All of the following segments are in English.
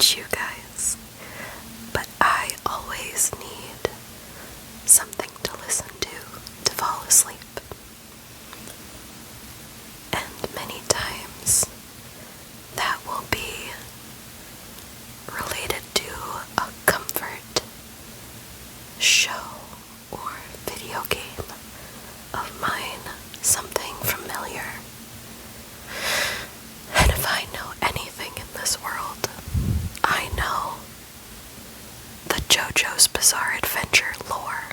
about you guys, but I always need something to listen to fall asleep. And many times that will be related to a comfort show or video game of mine, something familiar. And if I know anything in this world, I know the JoJo's Bizarre Adventure lore.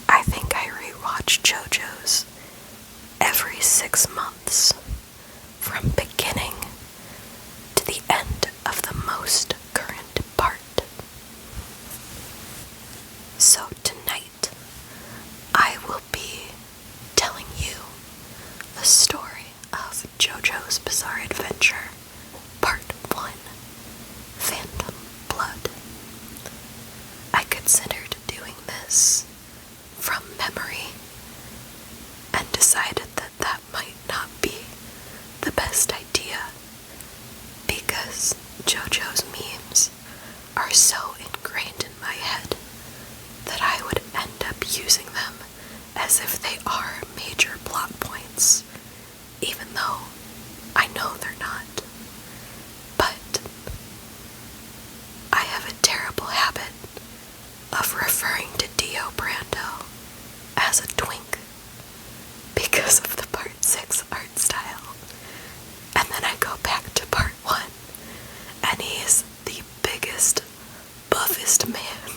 I think I rewatch JoJo's every 6 months, from beginning to the end of the most current part. So tonight, I will be telling you the story of JoJo's Bizarre Adventure, Part 1, Phantom Blood. I considered doing this from memory and decided that that might not be the best idea because JoJo's memes are so ingrained in my head that I would end up using them as if they are major plot points, even though I know they're not. But I have a terrible habit of referring to Dio Brando as a twink because of the Part 6 art style. And then I go back to Part 1, and he is the biggest, buffest man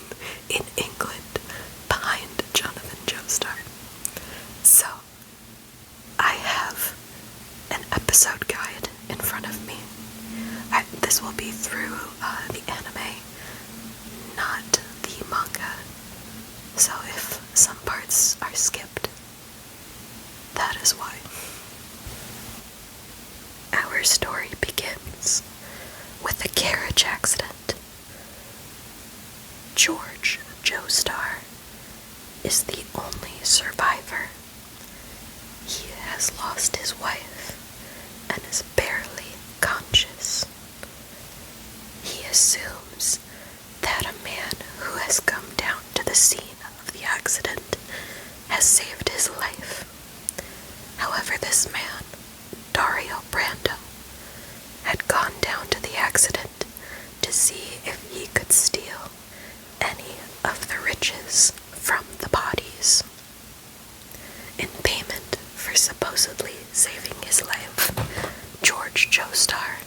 in England behind Jonathan Joestar. So, I have an episode guide in front of me. This will be through the anime, not the manga. So if some parts are skipped, that is why. Our story begins with a carriage accident. George Joestar is the only survivor. He has lost his wife and is barely conscious. He assumes that a man who has come down to the scene of the accident has saved his life. However, this man, Dario Brando, had gone down to the accident to see if he could steal any of the riches from the bodies. In payment for supposedly saving his life, George Joestar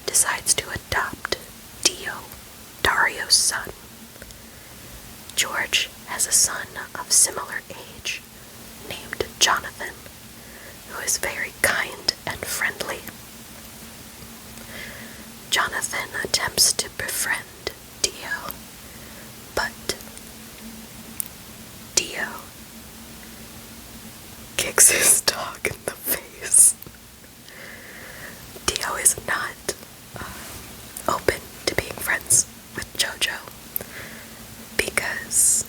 decides to adopt Dio, Dario's son. George has a son of similar age named Jonathan, who is very kind and friendly. Jonathan attempts to befriend Dio, but Dio kicks his dog in the face. Dio is not open to being friends with JoJo because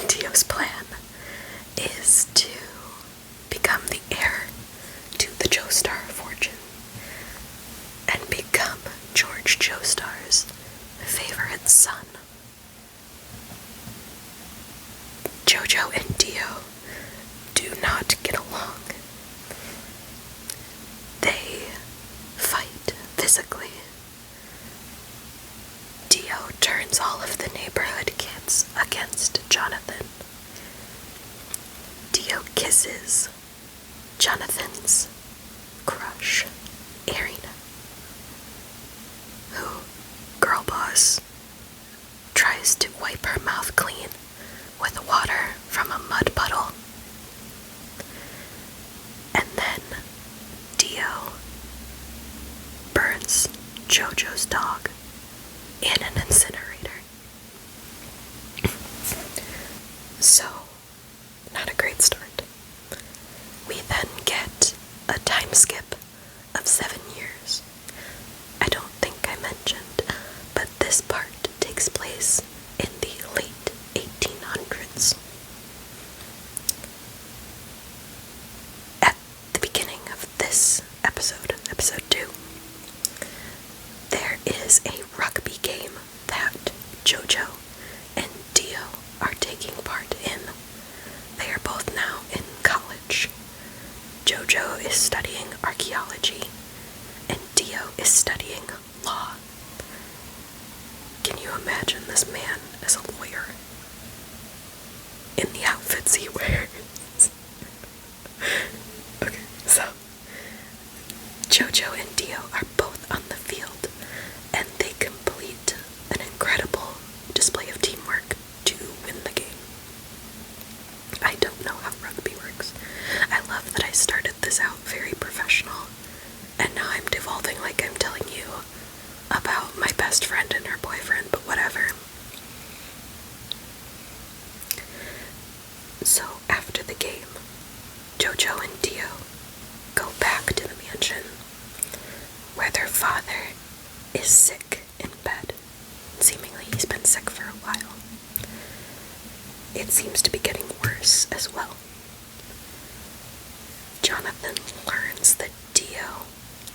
Dio's plan is to become the heir to the Joestar fortune and become George Joestar's favorite son. JoJo and Dio do not get along. They fight physically. Dio turns all of the neighborhood kids against Jonathan. Dio kisses Jonathan's crush, Irina, who, girl boss, tries to wipe her mouth clean with water from a mud puddle. And then Dio burns JoJo's dog in an incinerator. So, not a great start. We then get a time skip of 7 years. I don't think I mentioned, but this part takes place in the late 1800s. At the beginning of this episode, episode 2, is a rugby game that Jojo and Dio are taking part in. They are both now in college. Jojo is studying archaeology, and Dio is studying law. Can you imagine this man as a lawyer? In the outfits he wears. Okay, so Jojo and Dio are both on the field, and they complete an incredible display of teamwork to win the game. I don't know how rugby works. I love that I started this out very professional, and now I'm devolving like I'm telling you about my best friend and her boyfriend, but whatever. So after the game, Jojo and Dio go back to the mansion where their father is sick in bed. Seemingly he's been sick for a while. It seems to be getting worse as well. Jonathan learns that Dio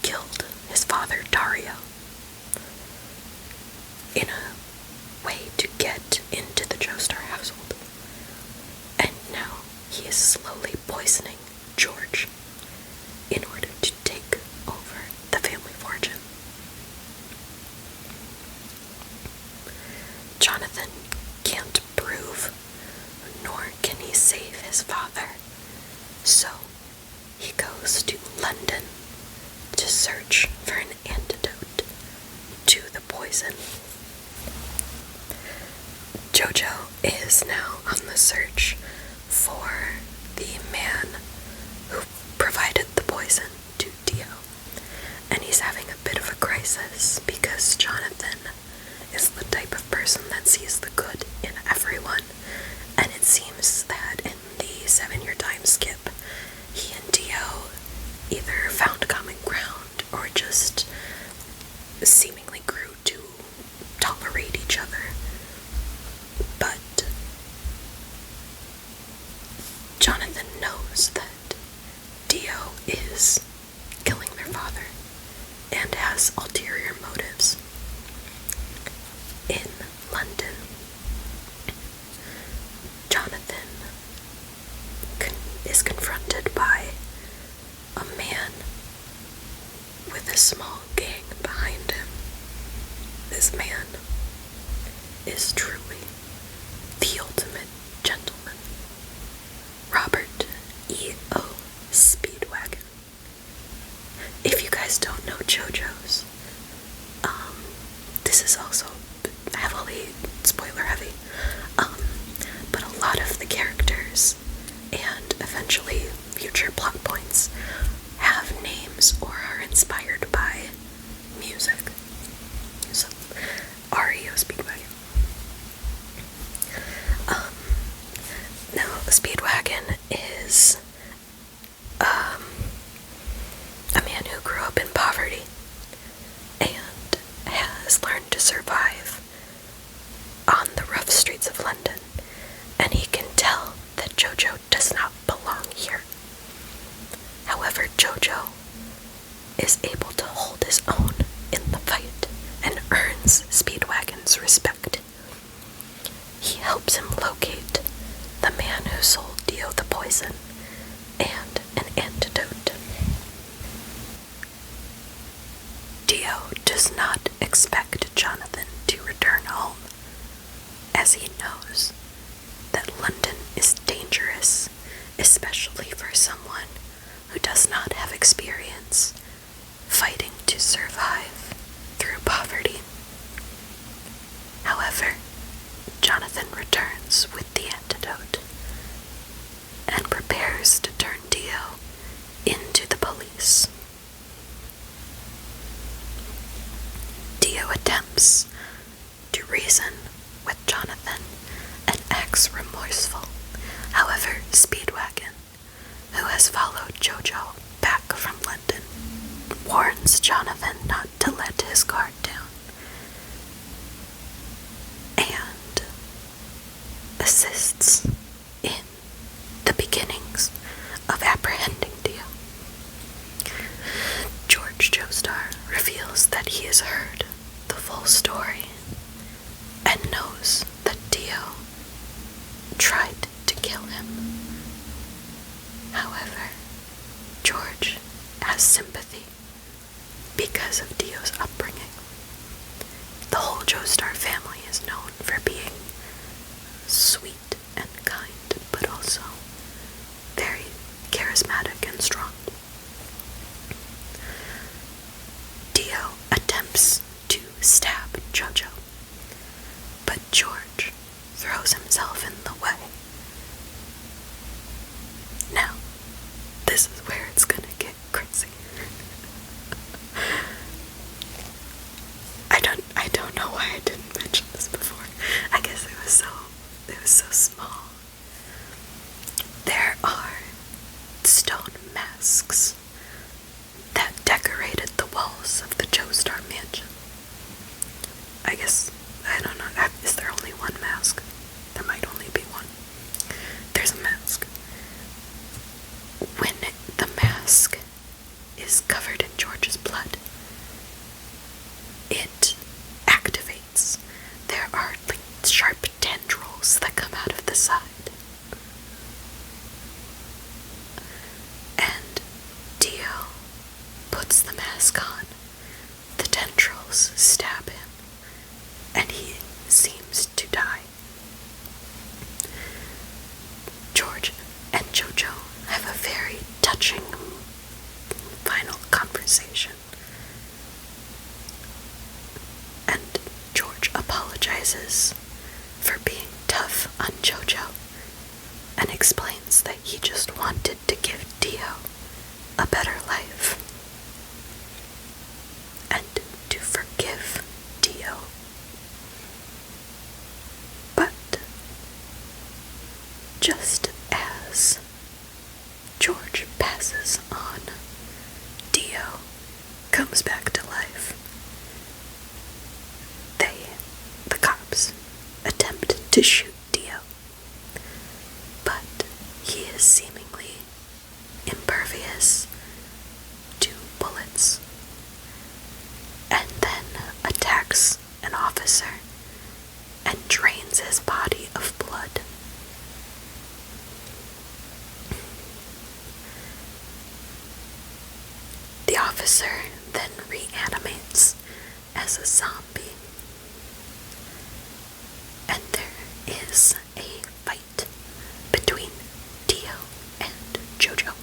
killed his father, Dario, in a way to get into the Joestar household. And now he is slowly poisoning George in order to take over the family fortune. Jonathan can't prove, nor can he save his father, so he goes to London to search for an antidote to the poison. Jojo is now on the search for the man who provided the poison to Dio, and he's having a bit of a crisis because Jonathan is the type of person that sees the good in everyone, and it seems that in the 7-year time skip, he and Dio either found common ground or just seemingly grew to tolerate each other. But Jonathan knows that Dio is killing their father and has ulterior motives. In London, Jonathan is confronted by a man with a small gang behind him. This man is truly the ultimate gentleman. Robert E.O. Speedwagon. If you guys don't know JoJo's, this is also heavily spoiler heavy, but a lot of the characters and eventually future plot points have names or are inspired by music. So, REO Speedwagon. Now, Speedwagon is a man who grew up in poverty and has learned to survive on the rough streets of London, and he can tell that Jojo does not belong here. However, Jojo is able to hold his own in the fight and earns Speedwagon's respect. He helps him locate the man who sold Dio the poison and an antidote. Dio does not expect Jonathan to return home, as he knows that London is dangerous, especially for someone who does not have experience fighting to survive through poverty. However, Jonathan returns with the antidote and prepares to turn Dio into the police. Dio attempts to reason with Jonathan and acts remorseful. However, Speedwagon, who has followed Jojo back from London, warns Jonathan not to let his guard down and assists in the beginnings of apprehending Dio. George Joestar reveals that he has heard the full has sympathy because of Dio's upbringing. The whole Joestar family is known for being sweet and kind, but also very charismatic and strong. Dio attempts to stab Jojo, but George throws himself in the way. Now, this is where it's gonna get crazy. I don't know why I didn't mention this before. I guess it was so small. There are stone masks that decorated the walls of the Joestar mansion. I don't know, is there only one mask? There might only be one. There's a mask. When the mask is covered in George's blood, it activates. There are like sharp tendrils that come out of the side. And Dio puts the mask on. The tendrils stab him, and he seems to die. George and Jojo have a very touching final conversation. And George apologizes for being tough on Jojo and explains that he just wanted to give Dio a better life and to forgive Dio. But just as George passes on, Dio comes back to life. The cops, attempt to shoot Dio, but he is seemingly impervious to bullets, and then attacks an officer and drains his body of blood. The officer then reanimates as a zombie, and there is a fight between Dio and Jojo.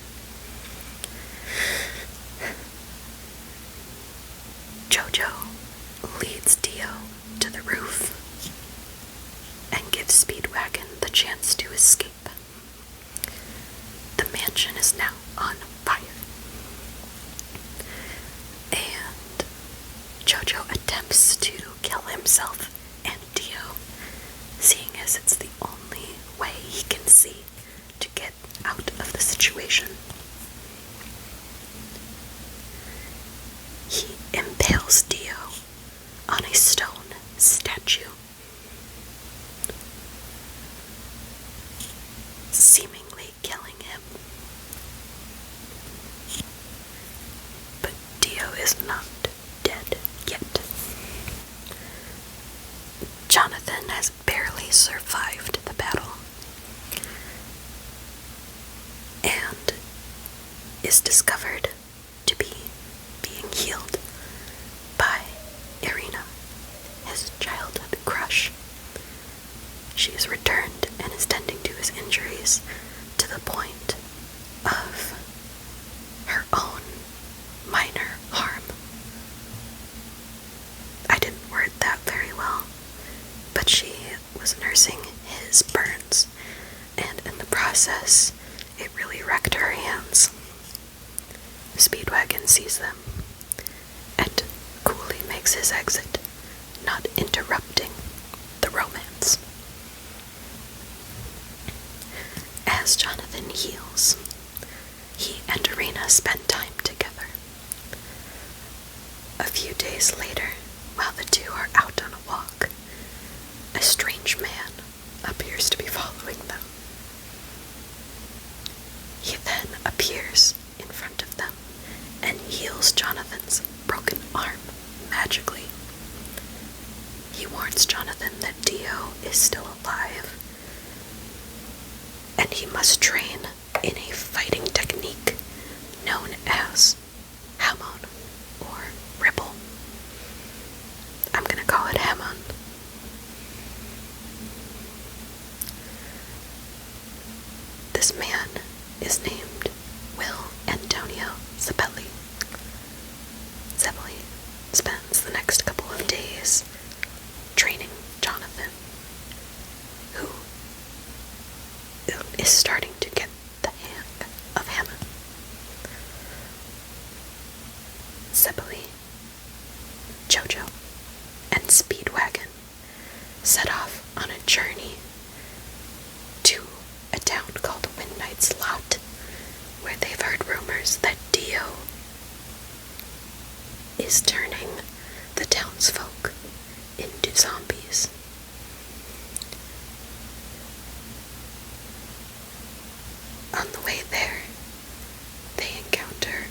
Jojo leads Dio to the roof and gives Speedwagon the chance to escape. The mansion is now on fire, and Jojo attempts to kill himself and Dio, seeing as it's the only way he can see to get out of the situation. He impales Dio on a stone statue, seemingly killing him. But Dio is not dead yet. Jonathan has barely survived the battle and is discovered to be being healed by Irina, his childhood crush. She is returned and is tending to his injuries to the point of her own minor harm. I didn't word that very well, but she was nursing his burns, and in the process, it really wrecked her hands. Speedwagon sees them and coolly makes his exit, not interrupting the romance. As Jonathan heals, he and Irina spend time together. A few days later, while the two are out on a walk, a strange man appears to be following them. He then appears in front of them and heals Jonathan's broken arm magically. He warns Jonathan that Dio is still alive, and he must train in a fighting technique known as is named Will Antonio Zeppeli. Zeppeli spends the next couple of days training Jonathan, who is starting to get the hang of Hammond. Zeppeli, Jojo, and Speedwagon set off on a journey to a town called Midnight's Lot, where they've heard rumors that Dio is turning the townsfolk into zombies. On the way there, they encounter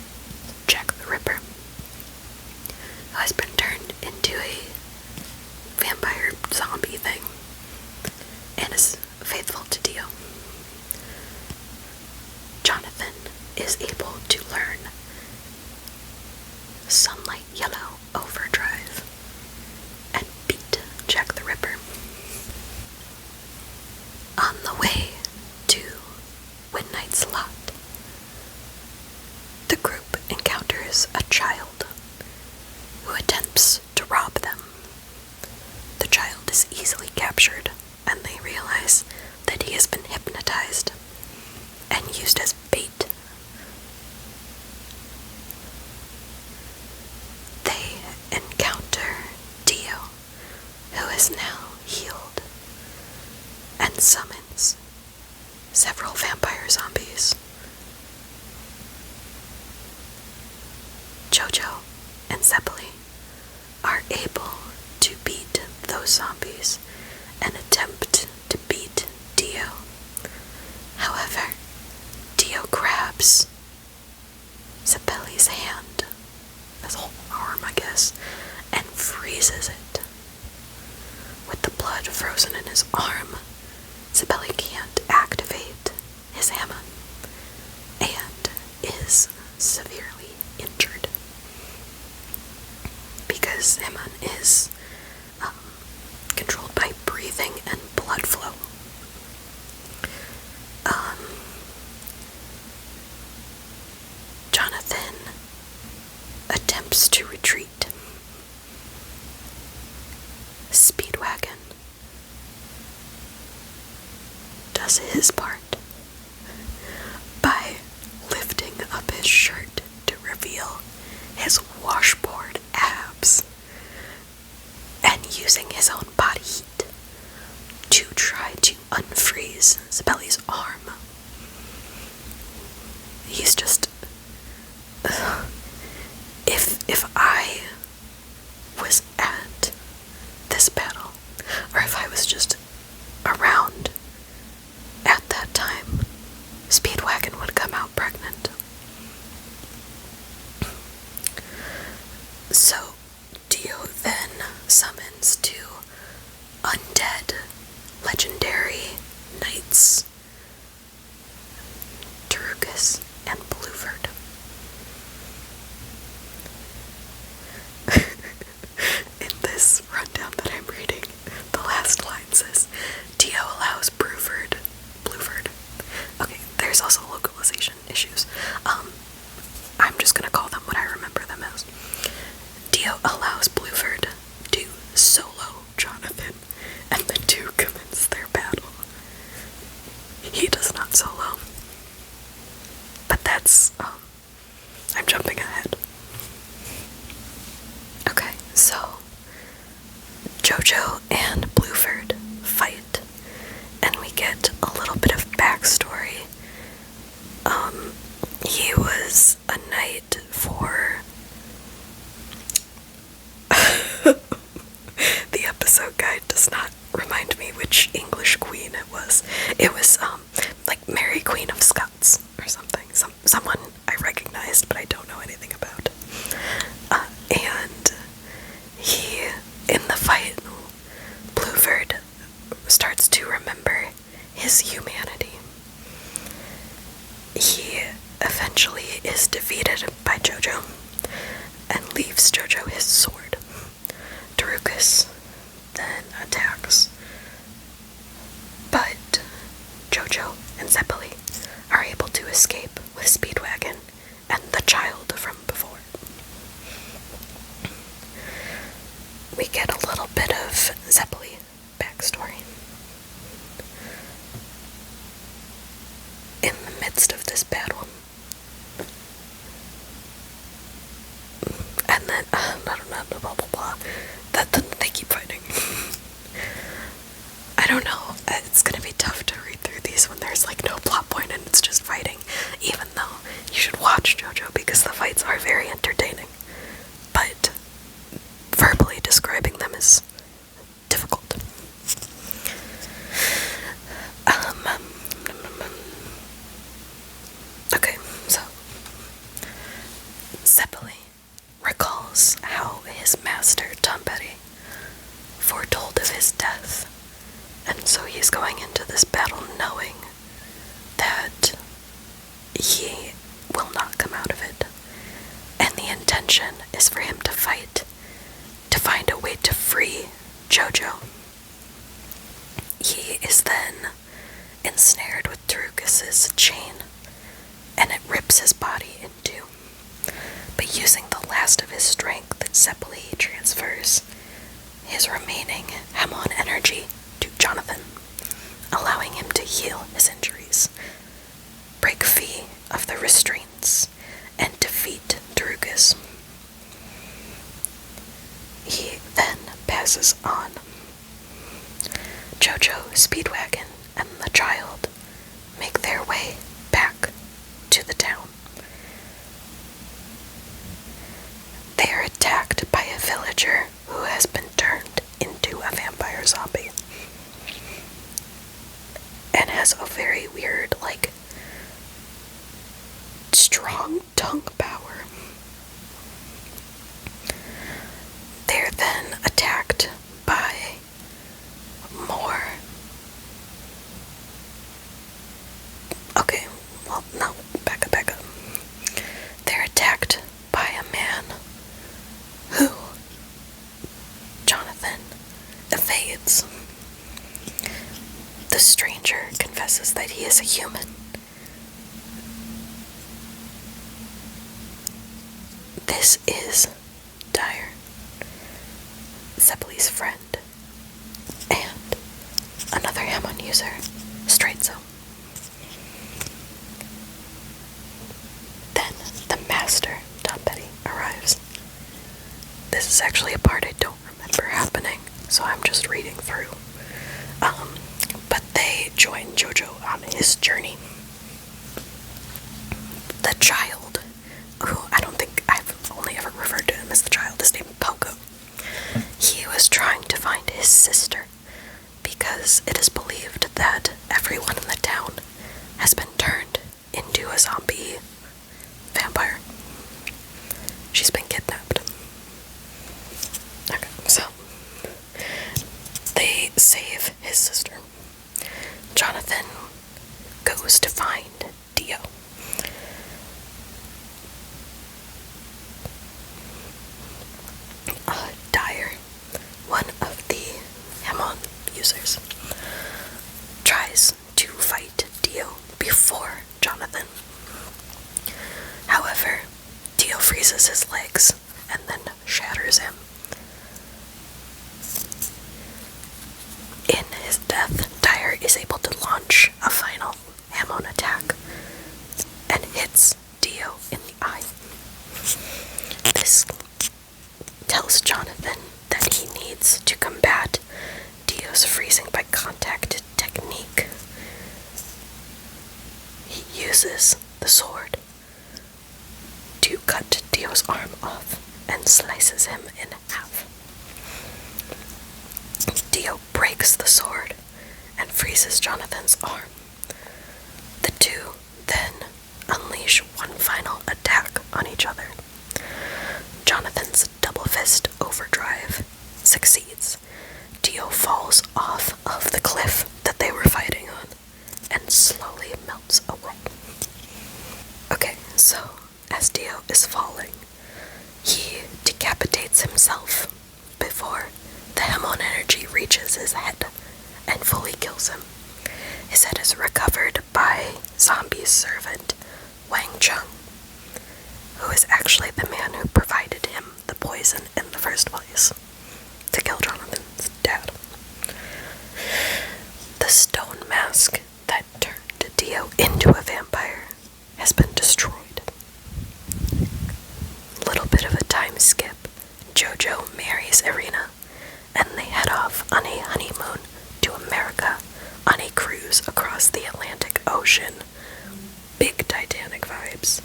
Jack the Ripper, who has been turned into a vampire zombie thing and is faithful to Dio. Jonathan is able to learn Sunlight Yellow Overdrive and beat Jack the Ripper. On the way to Midnight's Lot, the group encounters a child who attempts to rob them. The child is easily captured, and they realize that he has been hypnotized and used as bait. They encounter Dio, who is now healed, and summons several vampire zombies. Jojo and Zeppeli are able to beat those zombies and attempt to beat Dio. However, Dio grabs Zeppeli's hand, his whole arm, I guess, and freezes it. With the blood frozen in his arm, Zeppeli can't activate his hammer and is severely injured because Hammond is controlled by breathing and blood flow. Jonathan attempts to retreat. Speedwagon does his part by lifting up his shirt to reveal his washboard abs and using his own body heat to try to unfreeze Zeppeli's arm. He's just... If I was at this battle, or if I was just around at that time, Speedwagon would come out pregnant. So Dio then summons two undead legendary knights, Tarukas and Blueford. In this rundown that I'm reading, the last line says, Dio allows Blueford. Okay, there's also localization issues. I'm just gonna call them what I remember them as. Dio allows Blueford to solo Jonathan, and the two commence their battle. He does not solo. But that's, I'm jumping ahead. Okay, so Jojo and Blueford fight, and we get a little bit of backstory. He was a knight for the episode guide does not remind me which English queen it was. It was like Mary Queen of Scots or something. Someone I recognized but I don't know anything about. And he, in the fight, Blueford starts to remember his humanity. He eventually is defeated by Jojo and leaves Jojo his sword. Tarukas then attacks, but Jojo we get a little bit of Zeppeli backstory. In the midst of this battle, and then, I don't know, blah blah blah, they keep fighting. I don't know, it's gonna be tough to read through these when there's like no plot point and it's just fighting, even though you should watch JoJo because the fights are very entertaining, but verbally describing them is difficult. Okay, so Zeppeli recalls how his master, Tanperi, foretold of his death, and so he's going into this battle knowing that he will not come out of it, and the intention is for him to fight, to find a way to free Jojo. He is then ensnared with Darukas's chain, and it rips his body in two. But using the last of his strength, Zeppeli transfers his remaining Hamon energy to Jonathan, allowing him to heal his injuries, break free of the restraints, and defeat Darukas. He then passes on. Jojo, Speedwagon, and the child make their way back to the town. They are attacked by a villager who has been turned into a vampire zombie and has a very weird, like, strong tongue power. They're then attacked by more. Okay, well, no, back up. They're attacked by a man who Jonathan evades. The stranger confesses that he is a human. This is Dyer, Zeppeli's friend, and another Hamon user, Straitzo. Then the master, Tanperi, arrives. This is actually a part I don't remember happening, so I'm just reading through. But they join Jojo on his journey. The child, who I don't think I've only ever referred to him as the child, is named Pogo. He was trying to find his sister because it is believed that everyone in the town has been turned into a zombie vampire. She's been kidnapped. Okay, so they save his sister. Jonathan goes to find Dio. Dyer, one of the Hamon users, tries to fight Dio before Jonathan. However, Dio freezes his legs and then shatters him. In his death, Dyer is able to launch a final Hamon attack and hits Dio in the eye. This tells Jonathan that he needs to combat Dio's freezing by contact technique. He uses the sword to cut Dio's arm off and slices him in half. Dio breaks the sword and freezes Jonathan's arm. The two then unleash one final attack on each other. Jonathan's double fist overdrive succeeds. Dio falls off of the cliff that they were fighting on and slowly melts away. Okay, so as Dio is falling, he decapitates himself before the Hamon energy reaches his head and fully kills him. His head is recovered by Zombie's servant, Wang Chung, who is actually the man who provided him the poison in the first place, to skip, Jojo marries Irina, and they head off on a honeymoon to America on a cruise across the Atlantic Ocean. Big Titanic vibes.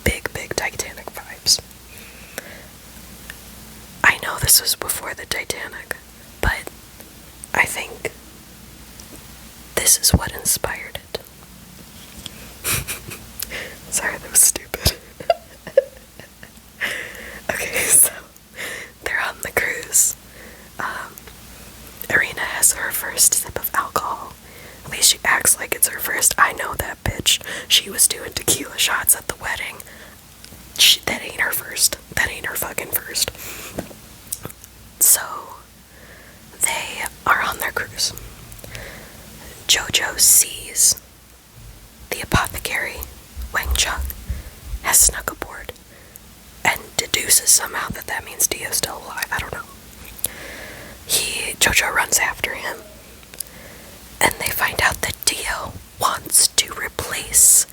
Big Titanic vibes. I know this was before the Titanic, but I think this is what inspired it. Sorry, that was stupid. Okay, so they're on the cruise. Irina has her first sip of alcohol. At least she acts like it's her first. I know that bitch. She was doing tequila shots at the wedding. That ain't her first. That ain't her fucking first. So, they are on their cruise. Jojo sees the apothecary, Wang Chung, has snuck aboard and deduces somehow that that means Dio's still alive. I don't know. Jojo runs after him, and they find out that Dio wants to replace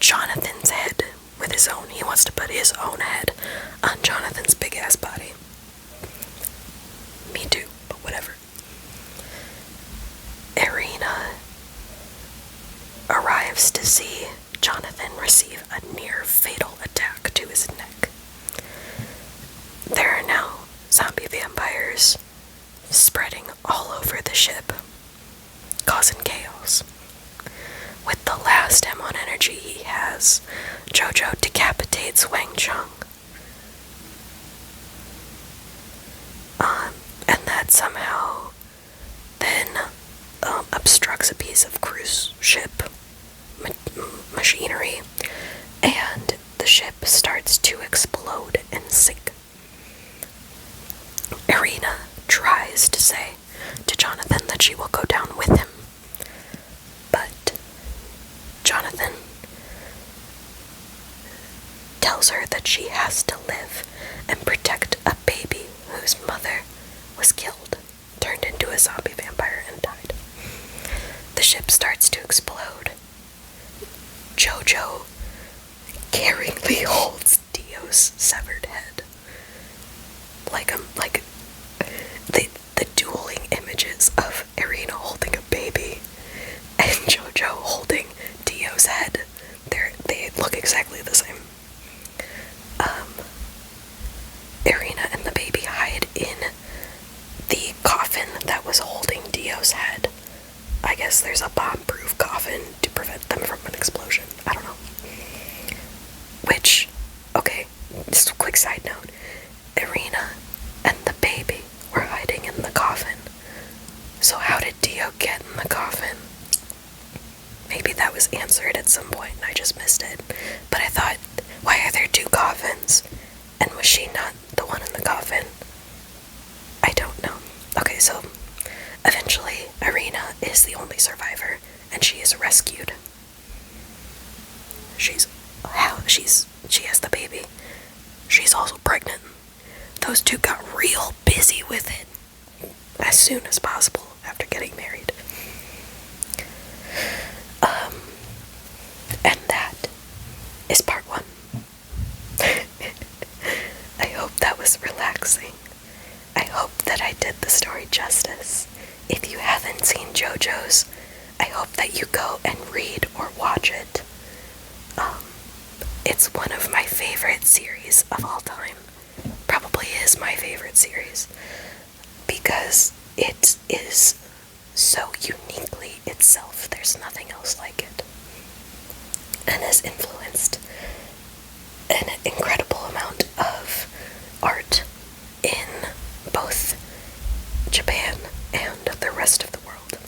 Jonathan's head with his own. He wants to put his own head on Jonathan's big ass body. Me too, but whatever. Irina arrives to see Jonathan receive a near fatal attack to his neck. There are now zombie vampires spreading all over the ship, causing chaos. With the last M1 energy he has, Jojo decapitates Wang Chung. And that somehow then obstructs a piece of cruise ship machinery, and the ship starts to explode and sink. Irina tries to say to Jonathan that she will go down with him, but Jonathan tells her that she has to live and protect a baby whose mother was killed, turned into a zombie vampire, and died. The ship starts to explode. Jojo caringly holds Dio's severed head. Like the dueling images of Irina holding a baby and Jojo holding Dio's head, they look exactly the same. Irina and the baby hide in the coffin that was holding Dio's head. I guess there's a bomb-proof coffin to prevent them from an explosion. I don't know. Which, okay, just a quick side note. Irina and the baby were hiding in the coffin. So how did Dio get in the coffin? Maybe that was answered at some point and I just missed it. But I thought, why are there two coffins? And was she not the one in the coffin? I don't know. Okay, so eventually Irina is the only survivor and she is rescued. She has the baby. She's also pregnant. Those two got real busy with it as soon as possible after getting married. And that is part 1. I hope that was relaxing. I hope that I did the story justice. If you haven't seen JoJo's, I hope that you go and read or watch it. It's one of my favorite series of all time. Probably is my favorite series. Because it is so uniquely itself. There's nothing else like it. And has influenced an incredible amount of art in both Japan and the rest of the world.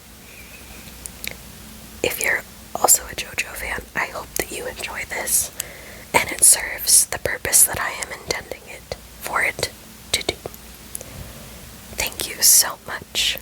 If you're also a JoJo fan, I hope that you enjoy this and it serves the purpose that I am intending it for it to do. Thank you so much